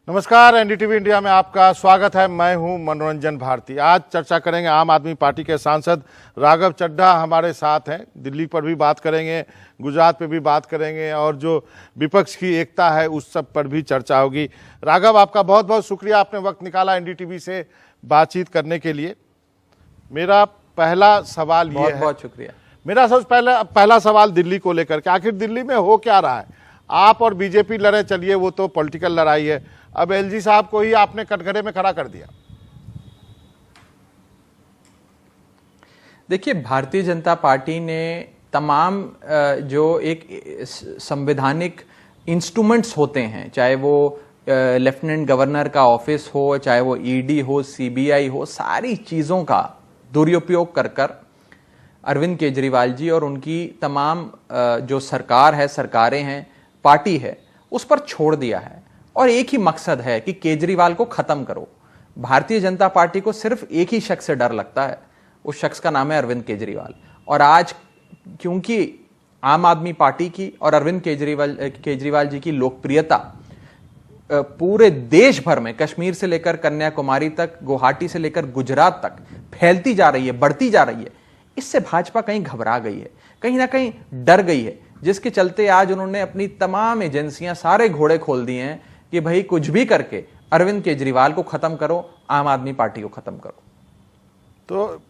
नमस्कार, NDTV India में आपका स्वागत है। मैं हूं मनोरंजन भारती। आज चर्चा करेंगे आम आदमी पार्टी के सांसद राघव चड्ढा हमारे साथ हैं। दिल्ली पर भी बात करेंगे, गुजरात पे भी बात करेंगे और जो विपक्ष की एकता है उस सब पर भी चर्चा होगी। राघव, आपका बहुत बहुत शुक्रिया, आपने वक्त निकाला एनडीटीवी से बातचीत करने के लिए। मेरा पहला सवाल ये है, बहुत शुक्रिया। मेरा सबसे पहला सवाल दिल्ली को लेकर के, आखिर दिल्ली में हो क्या रहा है? आप और बीजेपी लड़े, चलिए वो तो पॉलिटिकल लड़ाई है, अब एलजी साहब को ही आपने कटघरे में खड़ा कर दिया। देखिए, भारतीय जनता पार्टी ने तमाम जो एक संवैधानिक इंस्ट्रूमेंट्स होते हैं, चाहे वो लेफ्टिनेंट गवर्नर का ऑफिस हो, चाहे वो ईडी हो, सीबीआई हो, सारी चीजों का दुरुपयोग कर अरविंद केजरीवाल जी और उनकी तमाम जो सरकार है, सरकारें हैं, पार्टी है, उस पर छोड़ दिया है। और एक ही मकसद है कि केजरीवाल को खत्म करो। भारतीय जनता पार्टी को सिर्फ एक ही शख्स से डर लगता है, उस शख्स का नाम है अरविंद केजरीवाल। और आज क्योंकि आम आदमी पार्टी की और अरविंद केजरीवाल जी की लोकप्रियता पूरे देश भर में, कश्मीर से लेकर कन्याकुमारी तक, गुवाहाटी से लेकर गुजरात तक फैलती जा रही है, बढ़ती जा रही है, इससे भाजपा कहीं घबरा गई है, कहीं ना कहीं डर गई है, जिसके चलते आज उन्होंने अपनी तमाम एजेंसियां, सारे घोड़े खोल दिए हैं कि भाई कुछ भी करके अरविंद केजरीवाल को खत्म करो, आम आदमी पार्टी को खत्म करो। तो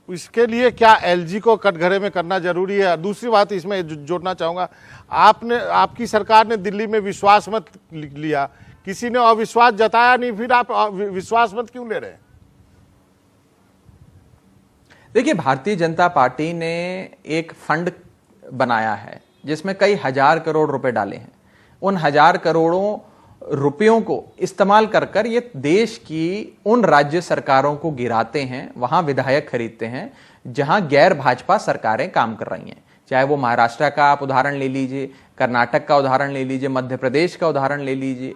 इसके लिए क्या एलजी को कटघरे में करना जरूरी है? दूसरी बात इसमें जोड़ना चाहूंगा, आपकी सरकार ने दिल्ली में विश्वास मत लिया, किसी ने अविश्वास जताया नहीं, फिर आप विश्वास मत क्यों ले रहे हैं? देखिए, भारतीय जनता पार्टी ने एक फंड बनाया है जिसमें कई हजार करोड़ रुपए डाले हैं। उन हजार करोड़ों रुपयों को इस्तेमाल कर ये देश की उन राज्य सरकारों को गिराते हैं, वहां विधायक खरीदते हैं जहां गैर भाजपा सरकारें काम कर रही हैं। चाहे वो महाराष्ट्र का आप उदाहरण ले लीजिए, कर्नाटक का उदाहरण ले लीजिए, मध्य प्रदेश का उदाहरण ले लीजिए।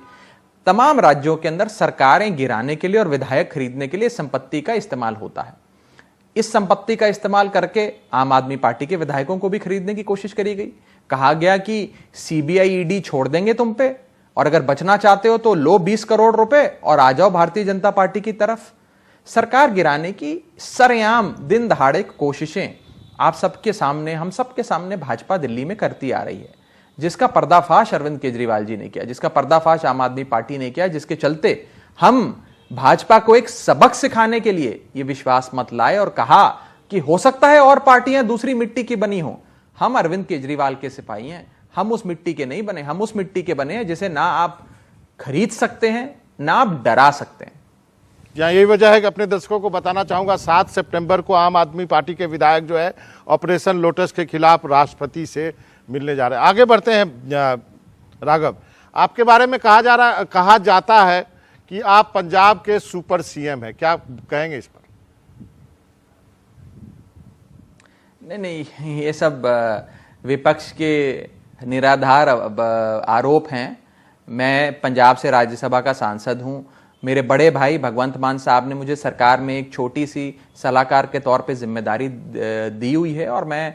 तमाम राज्यों के अंदर सरकारें गिराने के लिए और विधायक खरीदने के लिए संपत्ति का इस्तेमाल होता है। इस संपत्ति का इस्तेमाल करके आम आदमी पार्टी के विधायकों को भी खरीदने की कोशिश करी गई। कहा गया कि सीबीआई ईडी छोड़ देंगे तुम पे, और अगर बचना चाहते हो तो लो 20 करोड़ रुपए और आ जाओ भारतीय जनता पार्टी की तरफ। सरकार गिराने की सरेआम दिन दहाड़े कोशिशें आप सबके सामने, हम सबके सामने भाजपा दिल्ली में करती आ रही है, जिसका पर्दाफाश अरविंद केजरीवाल जी ने किया, जिसका पर्दाफाश आम आदमी पार्टी ने किया, जिसके चलते हम भाजपा को एक सबक सिखाने के लिए ये विश्वास मत लाए और कहा कि हो सकता है और पार्टियां दूसरी मिट्टी की बनी हो, हम अरविंद केजरीवाल के सिपाही हैं, हम उस मिट्टी के नहीं बने, हम उस मिट्टी के बने हैं जिसे ना आप खरीद सकते हैं, ना आप डरा सकते हैं। यहाँ यही वजह है कि अपने दर्शकों को बताना चाहूंगा, 7 सितंबर को आम आदमी पार्टी के विधायक जो है ऑपरेशन लोटस के खिलाफ राष्ट्रपति से मिलने जा रहे हैं। आगे बढ़ते हैं राघव, आपके बारे में कहा जाता है कि आप पंजाब के सुपर सीएम हैं, क्या कहेंगे इस पर? नहीं, ये सब विपक्ष के निराधार आरोप हैं। मैं पंजाब से राज्यसभा का सांसद हूं। मेरे बड़े भाई भगवंत मान साहब ने मुझे सरकार में एक छोटी सी सलाहकार के तौर पे जिम्मेदारी दी हुई है और मैं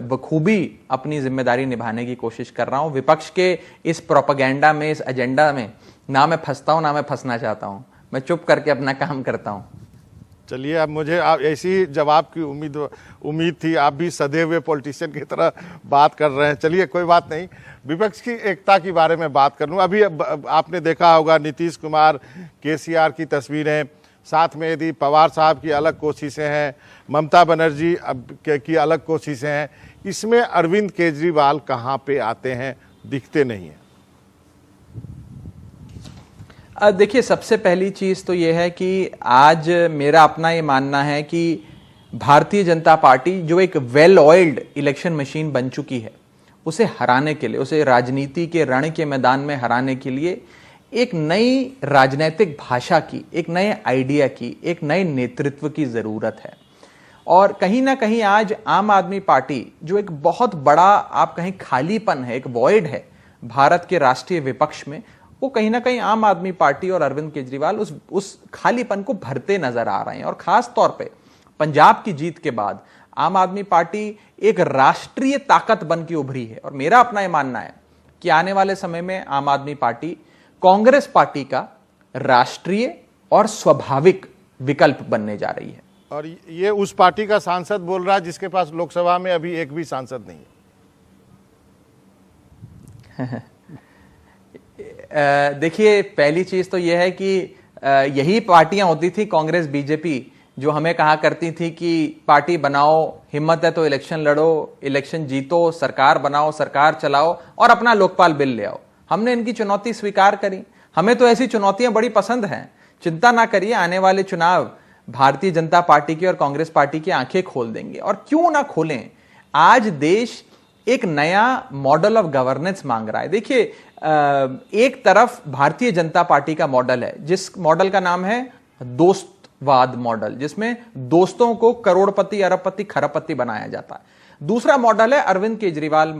बखूबी अपनी जिम्मेदारी निभाने की कोशिश कर रहा हूं। विपक्ष के इस प्रोपेगेंडा में, इस एजेंडा में ना मैं फंसता हूं, ना मैं फंसना चाहता हूं। मैं चुप करके अपना काम करता हूं। चलिए, अब मुझे ऐसी जवाब की उम्मीद थी, आप भी सधे हुए पॉलिटिशियन की तरह बात कर रहे हैं। चलिए, कोई बात नहीं, विपक्ष की एकता के बारे में बात कर लूँ। अभी आपने देखा होगा नीतीश कुमार, केसीआर की तस्वीरें, साथ में यदि पवार साहब की अलग कोशिशें हैं, ममता बनर्जी की अलग कोशिशें हैं, इसमें अरविंद केजरीवाल कहाँ पे आते हैं? दिखते नहीं हैं। देखिए, सबसे पहली चीज तो यह है कि आज मेरा अपना ये मानना है कि भारतीय जनता पार्टी जो एक वेल ऑयल्ड इलेक्शन मशीन बन चुकी है, उसे हराने के लिए, उसे राजनीति के रण के मैदान में हराने के लिए एक नई राजनीतिक भाषा की, एक नए आइडिया की, एक नए नेतृत्व की जरूरत है। और कहीं ना कहीं आज आम आदमी पार्टी जो एक बहुत बड़ा, आप कहीं खालीपन है, एक वॉइड है भारत के राष्ट्रीय विपक्ष में, वो कहीं ना कहीं आम आदमी पार्टी और अरविंद केजरीवाल उस खालीपन को भरते नजर आ रहे हैं। और खास तौर पे पंजाब की जीत के बाद आम आदमी पार्टी एक राष्ट्रीय ताकत बन के उभरी है। और मेरा अपना यह मानना है कि आने वाले समय में आम आदमी पार्टी कांग्रेस पार्टी का राष्ट्रीय और स्वाभाविक विकल्प बनने जा रही है। और ये उस पार्टी का सांसद बोल रहा है जिसके पास लोकसभा में अभी एक भी सांसद नहीं है। देखिए, पहली चीज तो यह है कि यही पार्टियां होती थी, कांग्रेस बीजेपी, जो हमें कहा करती थी कि पार्टी बनाओ, हिम्मत है तो इलेक्शन लड़ो, इलेक्शन जीतो, सरकार बनाओ, सरकार चलाओ और अपना लोकपाल बिल ले आओ। हमने इनकी चुनौती स्वीकार करी। हमें तो ऐसी चुनौतियां बड़ी पसंद हैं। चिंता ना करिए, आने वाले चुनाव भारतीय जनता पार्टी की और कांग्रेस पार्टी की आंखें खोल देंगे। और क्यों ना खोलें, आज देश एक नया मॉडल ऑफ गवर्नेंस मांग रहा है। देखिए, एक तरफ भारतीय जनता पार्टी का मॉडल है, जिस मॉडल का नाम है दोस्तवाद मॉडल, जिसमें दोस्तों को करोड़पति, अरबपति, खरबपति बनाया जाता है। दूसरा मॉडल है Arvind Kejriwal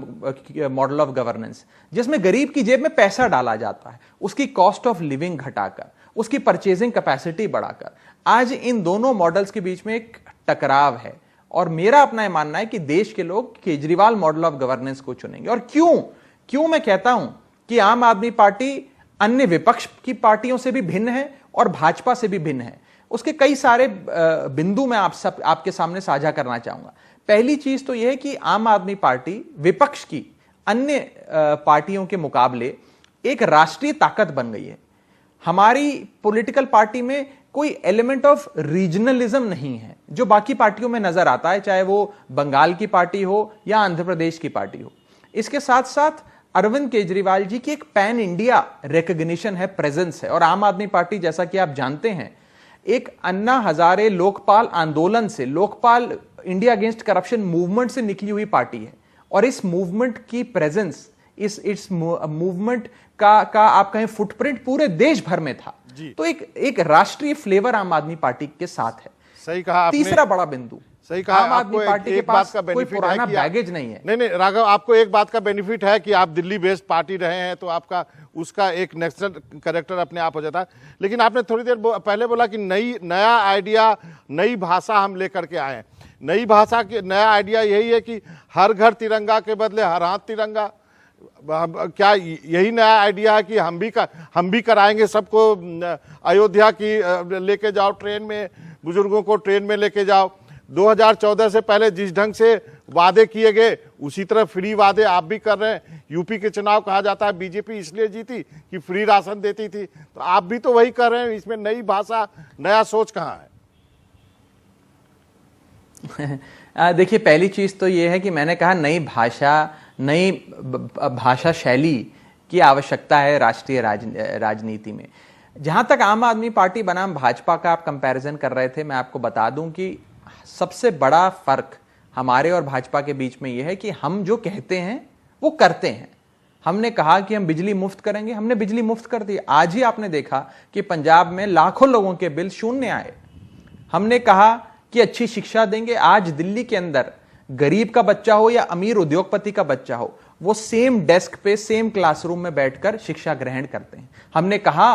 model of governance, जिसमें गरीब की जेब में पैसा डाला जाता है, उसकी कॉस्ट ऑफ लिविंग घटाकर, उसकी परचेजिंग कैपेसिटी बढ़ाकर। आज इन दोनों मॉडल्स के बीच में एक टकराव है और मेरा अपना यह मानना है कि देश के लोग केजरीवाल मॉडल ऑफ गवर्नेंस को चुनेंगे। और क्यों मैं कहता हूं कि आम आदमी पार्टी अन्य विपक्ष की पार्टियों से भी भिन्न है और भाजपा से भी भिन्न है, उसके कई सारे बिंदु मैं आपके सामने साझा करना चाहूंगा। पहली चीज तो यह है कि आम आदमी पार्टी विपक्ष की अन्य पार्टियों के मुकाबले एक राष्ट्रीय ताकत बन गई है। हमारी पॉलिटिकल पार्टी में कोई एलिमेंट ऑफ रीजनलिज्म नहीं है जो बाकी पार्टियों में नजर आता है, चाहे वो बंगाल की पार्टी हो या आंध्र प्रदेश की पार्टी हो। इसके साथ साथ अरविंद केजरीवाल जी की एक पैन इंडिया रिकॉग्निशन है, प्रेजेंस है। और आम आदमी पार्टी, जैसा कि आप जानते हैं, एक अन्ना हजारे लोकपाल आंदोलन से, Lokpal India against corruption movement से निकली हुई पार्टी है। और इस मूवमेंट की प्रेजेंस, इस मूवमेंट का आप कहें फुटप्रिंट पूरे देश भर में था। तो एक राष्ट्रीय फ्लेवर आम आदमी पार्टी के साथ है। सही कहा आपने। तीसरा बड़ा बिंदु, सही कहा, आम आदमी पार्टी के पास का कोई पुराना बैगेज नहीं है। नहीं, राघव, आपको एक बात का बेनिफिट है कि आप दिल्ली बेस्ड पार्टी रहे हैं, तो आपका उसका एक नेशनल कैरेक्टर अपने आप हो जाता है। लेकिन आपने थोड़ी देर पहले बोला कि नया आइडिया, नई भाषा हम लेकर के आए हैं। नई भाषा के नया आइडिया यही है कि हर घर तिरंगा के बदले हर हाथ तिरंगा। क्या यही नया आइडिया है कि हम भी कराएंगे सबको अयोध्या की लेके जाओ ट्रेन में, बुजुर्गों को ट्रेन में लेके जाओ। 2014 से पहले जिस ढंग से वादे किए गए उसी तरह फ्री वादे आप भी कर रहे हैं। यूपी के चुनाव कहा जाता है बीजेपी इसलिए जीती कि फ्री राशन देती थी, तो आप भी तो वही कर रहे हैं। इसमें नई भाषा, नया सोच कहाँ है? देखिए, पहली चीज तो यह है कि मैंने कहा नई भाषा शैली की आवश्यकता है राष्ट्रीय राजनीति में। जहां तक आम आदमी पार्टी बनाम भाजपा का आप कंपैरिजन कर रहे थे, मैं आपको बता दूं कि सबसे बड़ा फर्क हमारे और भाजपा के बीच में यह है कि हम जो कहते हैं वो करते हैं। हमने कहा कि हम बिजली मुफ्त करेंगे, हमने बिजली मुफ्त कर दी। आज ही आपने देखा कि पंजाब में लाखों लोगों के बिल शून्य आए। हमने कहा कि अच्छी शिक्षा देंगे। आज दिल्ली के अंदर गरीब का बच्चा हो या अमीर उद्योगपति का बच्चा हो, वो सेम डेस्क पे, सेम क्लासरूम में बैठकर शिक्षा ग्रहण करते हैं। हमने कहा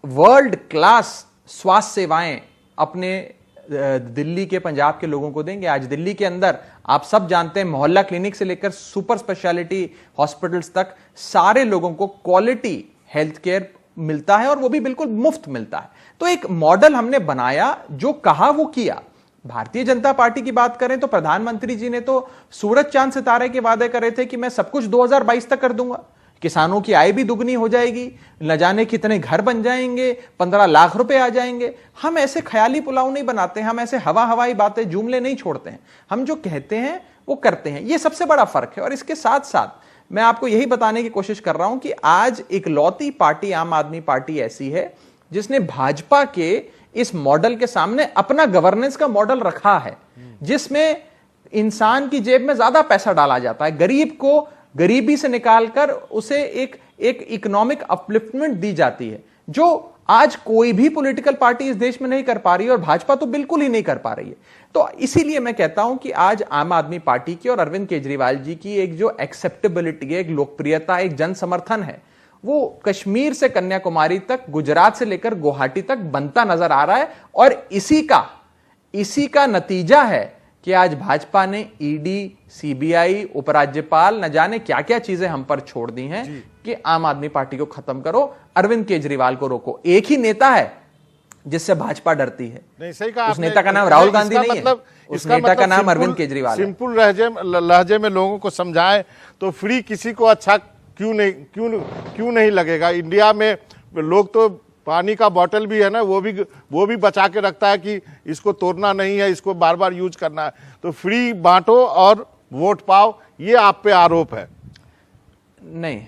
वर्ल्ड क्लास स्वास्थ्य सेवाएं अपने दिल्ली के, पंजाब के लोगों को देंगे। आज दिल्ली के अंदर आप सब जानते हैं, मोहल्ला क्लिनिक से लेकर सुपर स्पेशलिटी हॉस्पिटल्स तक सारे लोगों को क्वालिटी हेल्थ केयर मिलता है और वो भी बिल्कुल मुफ्त मिलता है। तो एक मॉडल हमने बनाया, जो कहा वो किया। भारतीय जनता पार्टी की बात करें तो प्रधानमंत्री जी ने तो सूरज चांद सितारे के वादे करे थे कि मैं सब कुछ 2022 तक कर दूंगा, किसानों की आय भी दुगनी हो जाएगी, न जाने कितने घर बन जाएंगे, 15 लाख रुपए आ जाएंगे। हम ऐसे ख्याली पुलाव नहीं बनाते, हम ऐसे हवाई बातें, जुमले नहीं छोड़ते हैं। हम जो कहते हैं वो करते हैं। ये सबसे बड़ा फर्क है। और इसके साथ साथ मैं आपको यही बताने की कोशिश कर रहा हूं कि आज इकलौती पार्टी आम आदमी पार्टी ऐसी है जिसने भाजपा के इस मॉडल के सामने अपना गवर्नेंस का मॉडल रखा है, जिसमें इंसान की जेब में ज्यादा पैसा डाला जाता है, गरीब को गरीबी से निकालकर उसे एक इकोनॉमिक अपलिफ्टमेंट दी जाती है, जो आज कोई भी पॉलिटिकल पार्टी इस देश में नहीं कर पा रही है और भाजपा तो बिल्कुल ही नहीं कर पा रही है। तो इसीलिए मैं कहता हूं कि आज आम आदमी पार्टी की और अरविंद केजरीवाल जी की एक जो एक्सेप्टेबिलिटी है, एक लोकप्रियता, एक जन समर्थन है, वो कश्मीर से कन्याकुमारी तक, गुजरात से लेकर गुवाहाटी तक बनता नजर आ रहा है। और इसी का नतीजा है कि आज भाजपा ने ईडी, सीबीआई, उपराज्यपाल, न जाने क्या क्या चीजें हम पर छोड़ दी हैं कि आम आदमी पार्टी को खत्म करो, अरविंद केजरीवाल को रोको। एक ही नेता है जिससे भाजपा डरती है। नहीं, सही कहा उस नेता का नाम राहुल गांधी नहीं है, उस नेता का नाम अरविंद केजरीवाल है। सिंपल लहजे में लोगों को समझाएं तो फ्री किसी को अच्छा क्यों नहीं लगेगा। इंडिया में लोग तो पानी का बोतल भी है ना, वो भी बचा के रखता है कि इसको तोड़ना नहीं है, इसको बार बार यूज करना है। तो फ्री बांटो और वोट पाओ, ये आप पे आरोप है। नहीं,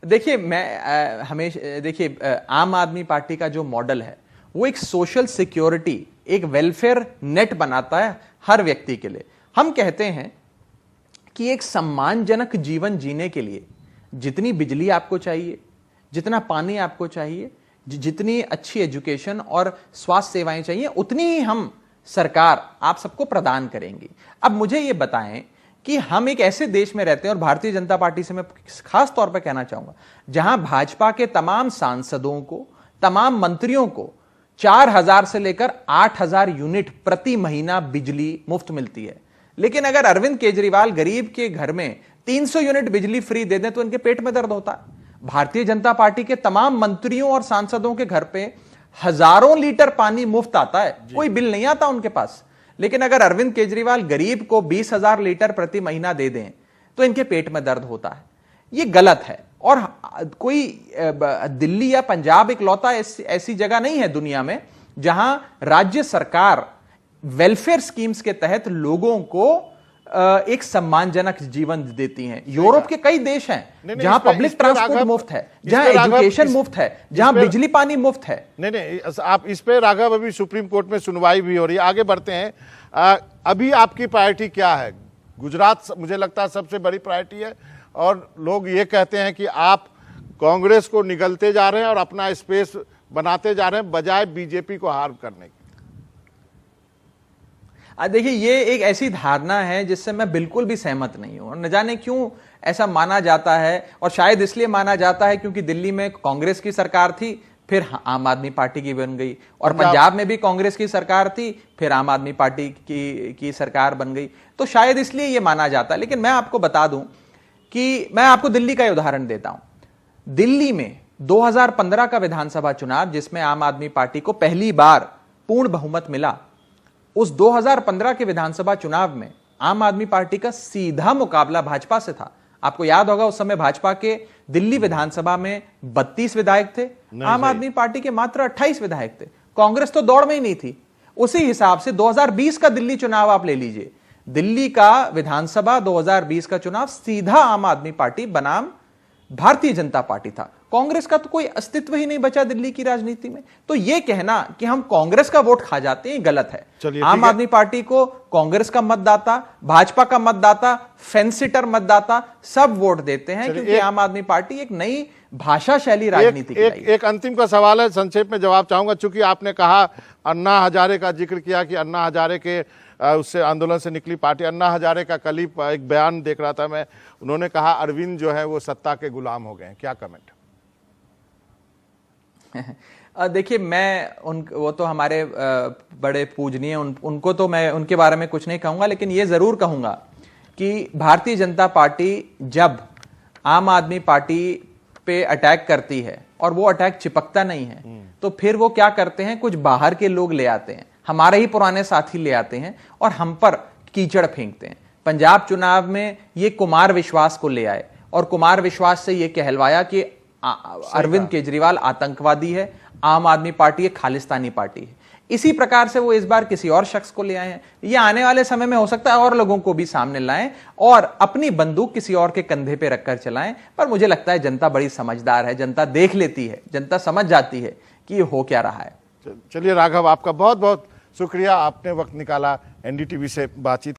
देखिए मैं हमेशा देखिए आम आदमी पार्टी का जो मॉडल है वो एक सोशल सिक्योरिटी, एक वेलफेयर नेट बनाता है हर व्यक्ति के लिए। हम कहते हैं कि एक सम्मानजनक जीवन जीने के लिए जितनी बिजली आपको चाहिए, जितना पानी आपको चाहिए, जितनी अच्छी एजुकेशन और स्वास्थ्य सेवाएं चाहिए, उतनी ही हम सरकार आप सबको प्रदान करेंगी। अब मुझे यह बताएं कि हम एक ऐसे देश में रहते हैं, और भारतीय जनता पार्टी से मैं खास तौर पर कहना चाहूंगा, जहां भाजपा के तमाम सांसदों को, तमाम मंत्रियों को 4,000 से लेकर 8,000 यूनिट प्रति महीना बिजली मुफ्त मिलती है। लेकिन अगर अरविंद केजरीवाल गरीब के घर में 300 यूनिट बिजली फ्री दे दें तो इनके पेट में दर्द होता है। भारतीय जनता पार्टी के तमाम मंत्रियों और सांसदों के घर पे हजारों लीटर पानी मुफ्त आता है, कोई बिल नहीं आता उनके पास। लेकिन अगर अरविंद केजरीवाल गरीब को 20,000 लीटर प्रति महीना दे दें तो इनके पेट में दर्द होता है। ये गलत है। और कोई दिल्ली या पंजाब इकलौता ऐसी जगह नहीं है दुनिया में जहां राज्य सरकार वेलफेयर स्कीम्स के तहत लोगों को एक सम्मानजनक जीवन देती हैं। यूरोप के कई देश हैं जहां पब्लिक ट्रांसपोर्ट मुफ्त है, जहां एजुकेशन मुफ्त है, जहां बिजली पानी मुफ्त है। नहीं, आप इस पे राघव, अभी सुप्रीम कोर्ट में सुनवाई भी हो रही है, आगे बढ़ते हैं। अभी आपकी प्रायोरिटी क्या है? गुजरात मुझे लगता है सबसे बड़ी प्रायोरिटी है, और लोग ये कहते हैं कि आप कांग्रेस को निगलते जा रहे हैं और अपना स्पेस बनाते जा रहे हैं बजाय बीजेपी को हार्म करने की। देखिए, ये एक ऐसी धारणा है जिससे मैं बिल्कुल भी सहमत नहीं हूं, और न जाने क्यों ऐसा माना जाता है। और शायद इसलिए माना जाता है क्योंकि दिल्ली में कांग्रेस की सरकार थी, फिर आम आदमी पार्टी की बन गई, और पंजाब में भी कांग्रेस की सरकार थी, फिर आम आदमी पार्टी की सरकार बन गई, तो शायद इसलिए ये माना जाता है। लेकिन मैं आपको बता दूं कि मैं आपको दिल्ली का उदाहरण देता हूं। दिल्ली में 2015 का विधानसभा चुनाव, जिसमें आम आदमी पार्टी को पहली बार पूर्ण बहुमत मिला, उस 2015 के विधानसभा चुनाव में आम आदमी पार्टी का सीधा मुकाबला भाजपा से था। आपको याद होगा उस समय भाजपा के दिल्ली विधानसभा में 32 विधायक थे, आम आदमी पार्टी के मात्र 28 विधायक थे। कांग्रेस तो दौड़ में ही नहीं थी। उसी हिसाब से 2020 का दिल्ली चुनाव आप ले लीजिए, दिल्ली का विधानसभा 2020 का चुनाव सीधा आम आदमी पार्टी बनाम भारतीय जनता पार्टी था। कांग्रेस का तो कोई अस्तित्व ही नहीं बचा दिल्ली की राजनीति में। तो यह कहना कि हम कांग्रेस का वोट खा जाते हैं, गलत है। आम आदमी पार्टी को कांग्रेस का मतदाता, भाजपा का मतदाता, फेंसिटर मतदाता सब वोट देते हैं, क्योंकि आम आदमी पार्टी एक नई भाषा शैली राजनीति की एक अंतिम का सवाल है, संक्षेप में जवाब चाहूंगा। चूंकि आपने कहा अन्ना हजारे का जिक्र किया कि अन्ना हजारे के उससे आंदोलन से निकली पार्टी, अन्ना हजारे का कल ही एक बयान देख रहा था मैं, उन्होंने कहा अरविंद जो है वो सत्ता के गुलाम हो गए। क्या कमेंट? देखिए, वो तो हमारे बड़े पूजनीय, उनको तो मैं उनके बारे में कुछ नहीं कहूंगा, लेकिन ये जरूर कहूंगा कि भारतीय जनता पार्टी जब आम आदमी पार्टी पे अटैक करती है और वो अटैक चिपकता नहीं है, तो फिर वो क्या करते हैं, कुछ बाहर के लोग ले आते हैं, हमारे ही पुराने साथी ले आते हैं और हम पर कीचड़ फेंकते हैं। पंजाब चुनाव में ये कुमार विश्वास को ले आए और कुमार विश्वास से ये कहलवाया कि अरविंद केजरीवाल आतंकवादी है, आम आदमी पार्टी एक खालिस्तानी पार्टी है। इसी प्रकार से वो इस बार किसी और शख्स को ले आए हैं। ये आने वाले समय में हो सकता है और लोगों को भी सामने लाएं और अपनी बंदूक किसी और के कंधे पे रखकर चलाएं। पर मुझे लगता है जनता बड़ी समझदार है, जनता देख लेती है, जनता समझ जाती है कि ये हो क्या रहा है। चलिए राघव, आपका बहुत बहुत शुक्रिया, आपने वक्त निकाला एनडीटीवी से बातचीत